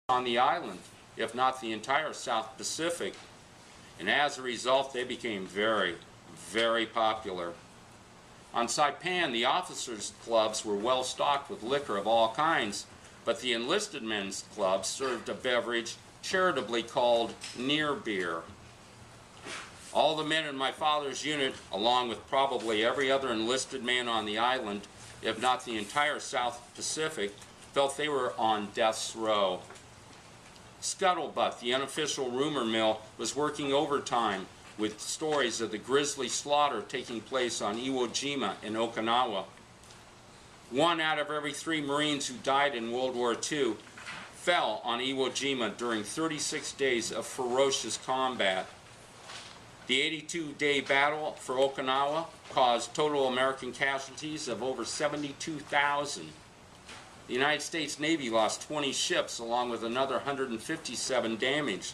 on the island, if not the entire South Pacific, and as a result they became very, very popular. On Saipan, the officers' clubs were well stocked with liquor of all kinds, but the enlisted men's clubs served a beverage charitably called near beer. All the men in my father's unit, along with probably every other enlisted man on the island, if not the entire South Pacific, felt they were on death's row. Scuttlebutt, the unofficial rumor mill, was working overtime with stories of the grisly slaughter taking place on Iwo Jima in Okinawa. 1 out of every 3 Marines who died in World War II fell on Iwo Jima during 36 days of ferocious combat. The 82-day battle for Okinawa caused total American casualties of over 72,000. The United States Navy lost 20 ships along with another 157 damaged.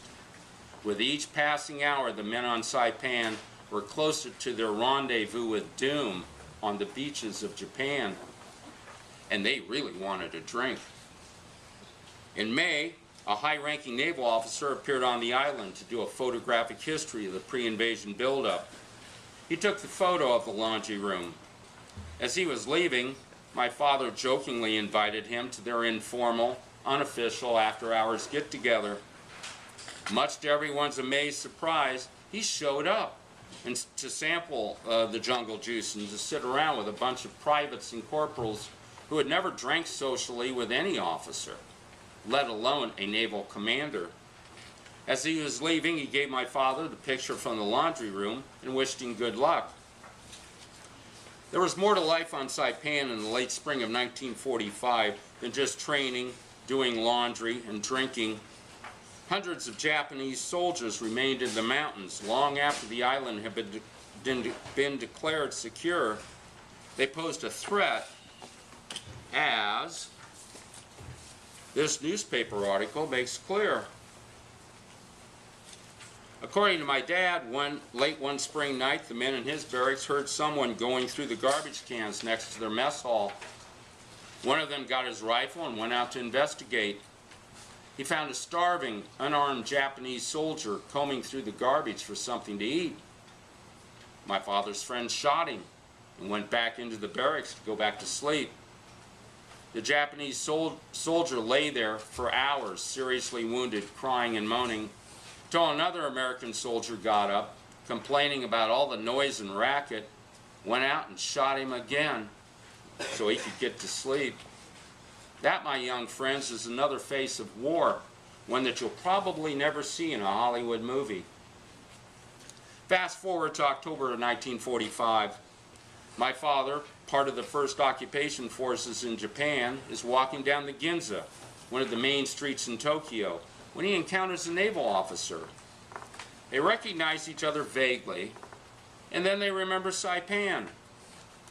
With each passing hour, the men on Saipan were closer to their rendezvous with doom on the beaches of Japan, and they really wanted a drink. In May, a high-ranking naval officer appeared on the island to do a photographic history of the pre-invasion buildup. He took the photo of the laundry room. As he was leaving, my father jokingly invited him to their informal, unofficial after-hours get-together. Much to everyone's amazed surprise, he showed up and to sample the jungle juice and to sit around with a bunch of privates and corporals who had never drank socially with any officer, let alone a naval commander. As he was leaving, he gave my father the picture from the laundry room and wished him good luck. There was more to life on Saipan in the late spring of 1945 than just training, doing laundry, and drinking. Hundreds of Japanese soldiers remained in the mountains long after the island had been declared secure. They posed a threat, as this newspaper article makes clear. According to my dad, late one spring night, the men in his barracks heard someone going through the garbage cans next to their mess hall. One of them got his rifle and went out to investigate. He found a starving, unarmed Japanese soldier combing through the garbage for something to eat. My father's friend shot him and went back into the barracks to go back to sleep. The Japanese soldier lay there for hours, seriously wounded, crying and moaning, until another American soldier got up, complaining about all the noise and racket, went out and shot him again so he could get to sleep. That, my young friends, is another face of war, one that you'll probably never see in a Hollywood movie. Fast forward to October of 1945. My father, part of the 1st Occupation Forces in Japan, is walking down the Ginza, one of the main streets in Tokyo, when he encounters a naval officer. They recognize each other vaguely, and then they remember Saipan.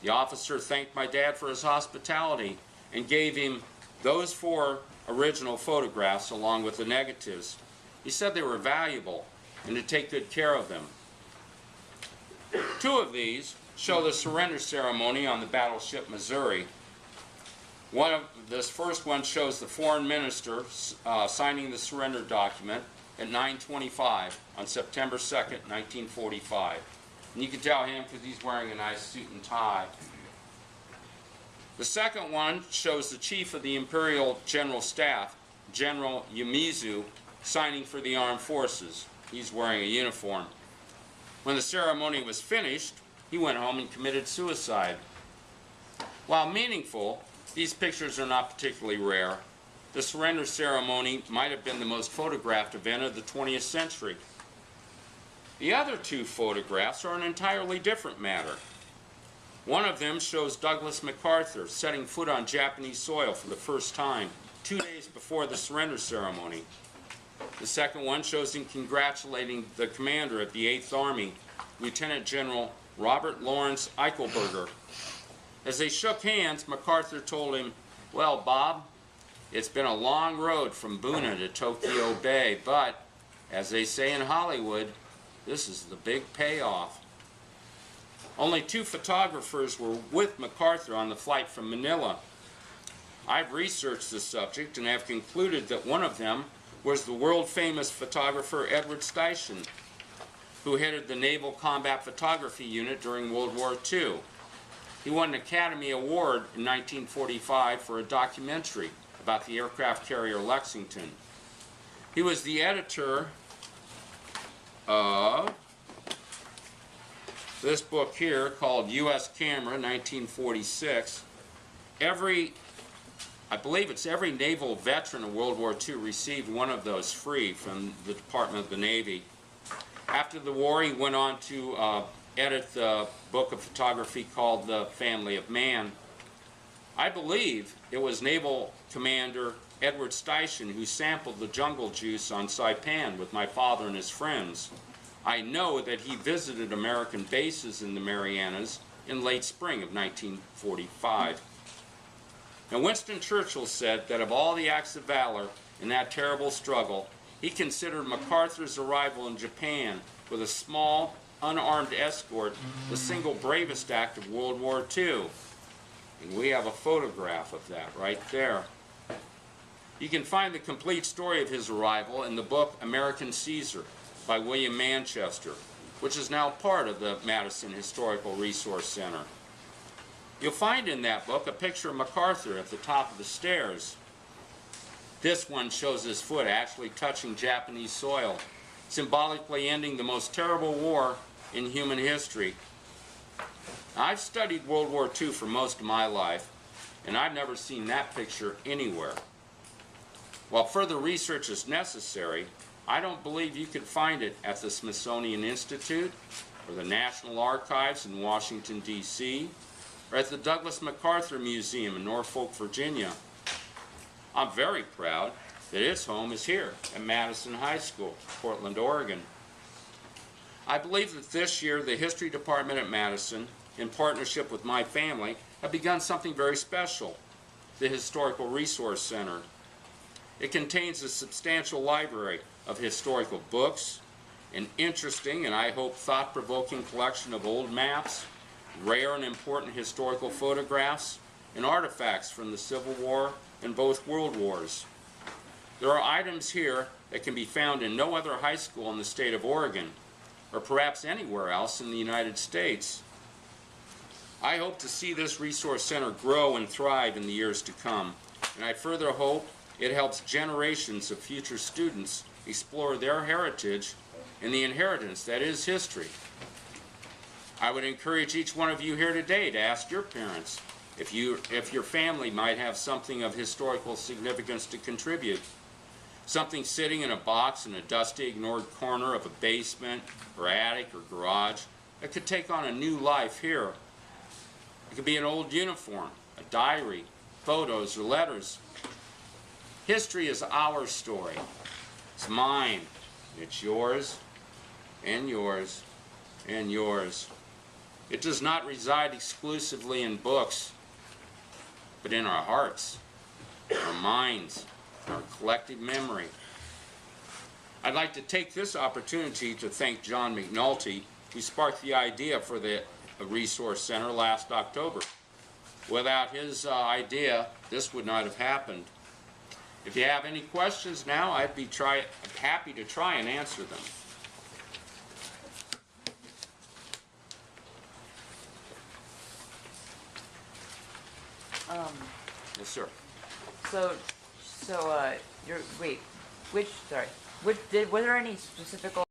The officer thanked my dad for his hospitality and gave him those 4 original photographs along with the negatives. He said they were valuable and to take good care of them. 2 of these show the surrender ceremony on the battleship Missouri. This first one shows the foreign minister signing the surrender document at 9:25 on September 2nd, 1945. And you can tell him because he's wearing a nice suit and tie. The second one shows the chief of the Imperial General Staff, General Yamizu, signing for the armed forces. He's wearing a uniform. When the ceremony was finished, he went home and committed suicide. While meaningful, these pictures are not particularly rare. The surrender ceremony might have been the most photographed event of the 20th century. The other 2 photographs are an entirely different matter. One of them shows Douglas MacArthur setting foot on Japanese soil for the first time, 2 days before the surrender ceremony. The second one shows him congratulating the commander of the 8th Army, Lieutenant General Robert Lawrence Eichelberger. As they shook hands, MacArthur told him, "Well, Bob, it's been a long road from Buna to Tokyo Bay, but, as they say in Hollywood, this is the big payoff." Only 2 photographers were with MacArthur on the flight from Manila. I've researched the subject and have concluded that one of them was the world-famous photographer Edward Steichen, who headed the Naval Combat Photography Unit during World War II. He won an Academy Award in 1945 for a documentary about the aircraft carrier Lexington. He was the editor of this book here called U.S. Camera, 1946. I believe it's every naval veteran of World War II received one of those free from the Department of the Navy. After the war, he went on to edit the book of photography called The Family of Man. I believe it was Naval Commander Edward Steichen who sampled the jungle juice on Saipan with my father and his friends. I know that he visited American bases in the Marianas in late spring of 1945. Now, Winston Churchill said that of all the acts of valor in that terrible struggle, he considered MacArthur's arrival in Japan with a small, unarmed escort the single bravest act of World War II. And we have a photograph of that right there. You can find the complete story of his arrival in the book American Caesar by William Manchester, which is now part of the Madison Historical Resource Center. You'll find in that book a picture of MacArthur at the top of the stairs. This one shows his foot actually touching Japanese soil, symbolically ending the most terrible war in human history. Now, I've studied World War II for most of my life, and I've never seen that picture anywhere. While further research is necessary, I don't believe you could find it at the Smithsonian Institute, or the National Archives in Washington, D.C., or at the Douglas MacArthur Museum in Norfolk, Virginia. I'm very proud that its home is here at Madison High School, Portland, Oregon. I believe that this year the History Department at Madison, in partnership with my family, have begun something very special, the Historical Resource Center. It contains a substantial library of historical books, an interesting and I hope thought-provoking collection of old maps, rare and important historical photographs, and artifacts from the Civil War and both World Wars. There are items here that can be found in no other high school in the state of Oregon, or perhaps anywhere else in the United States. I hope to see this resource center grow and thrive in the years to come, and I further hope it helps generations of future students explore their heritage and the inheritance that is history. I would encourage each one of you here today to ask your parents if your family might have something of historical significance to contribute. Something sitting in a box in a dusty, ignored corner of a basement or attic or garage that could take on a new life here. It could be an old uniform, a diary, photos, or letters. History is our story. It's mine. It's yours, and yours, and yours. It does not reside exclusively in books, but in our hearts, our minds, our collective memory. I'd like to take this opportunity to thank John McNulty, who sparked the idea for the Resource Center last October. Without his idea, this would not have happened. If you have any questions now, I'd be happy to try and answer them. Yes, sir. Were there any specific